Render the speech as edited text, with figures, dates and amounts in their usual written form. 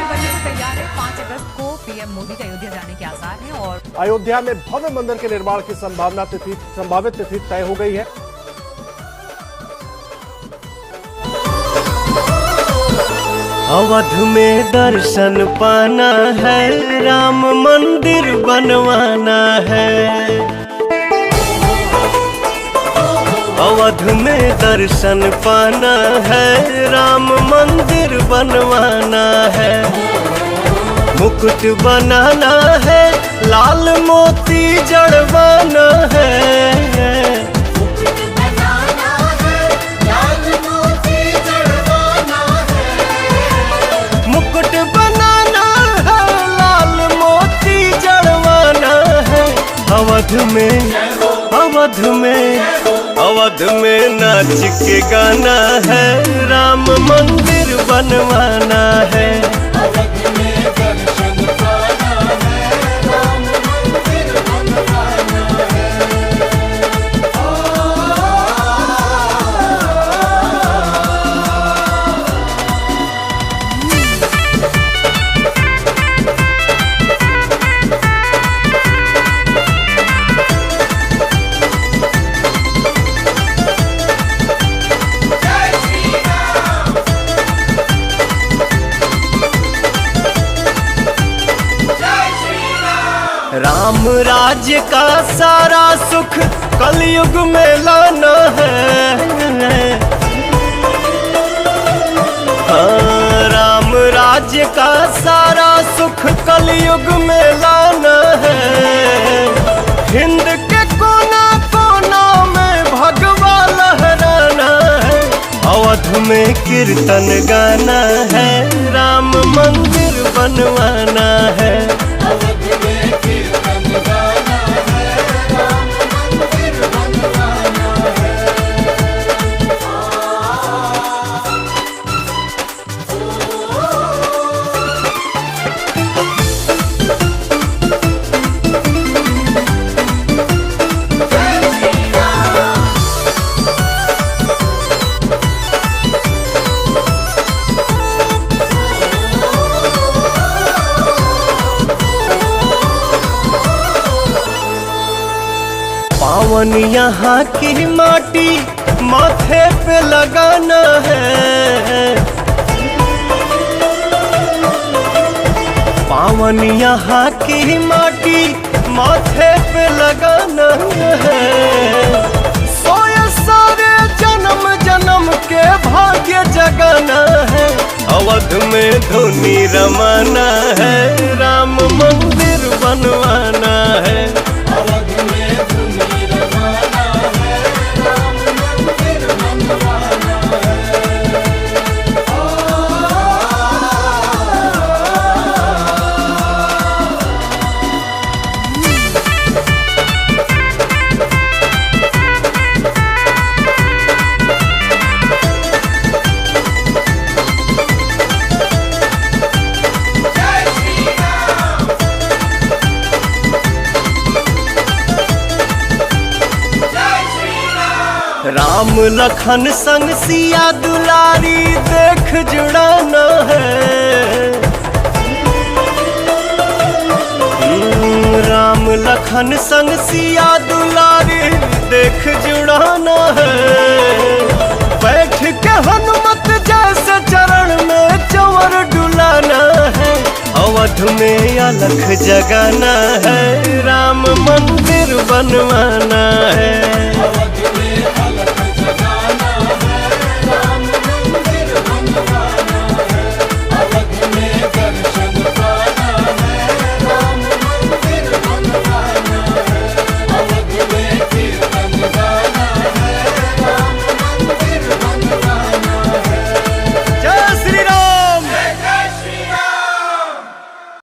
बनने को तैयार है। 5 अगस्त को पीएम मोदी के अयोध्या जाने के आसार हैं और अयोध्या में भव्य मंदिर के निर्माण की संभावित तिथि तय हो गई है। अवध में दर्शन पाना है, राम मंदिर बनवाना है। अवध में दर्शन पाना है, राम मंदिर बनवाना है। मुकुट बनाना है, लाल मोती जड़वाना है। मुकुट बनाना है, लाल मोती जड़वाना है। अवध में नाच के गाना है, राम मंदिर बनवाना है। राम राज्य का सारा सुख कलयुग में लाना है। हाँ, राम राज्य का सारा सुख कलयुग में लाना है। हिंद के कोना कोना में भगवा लहराना है। अवध में कीर्तन गाना है, राम मंदिर बनवाना है। पावन यहाँ की माटी माथे पे लगाना है। पावन यहाँ की माटी माथे पे लगाना है। सोए सारे जन्म जन्म के भाग्य जगाना है। अवध में धुनी रमाना है, राम मंदिर बनवाना है। राम लखन संग सिया दुलारी देख जुड़ाना है। राम लखन संग सिया दुलारी देख जुड़ाना है। बैठ के हनुमत जैसे चरण में चंवर डुलाना है। अवध में अलख जगाना है, राम मंदिर बनवाना है।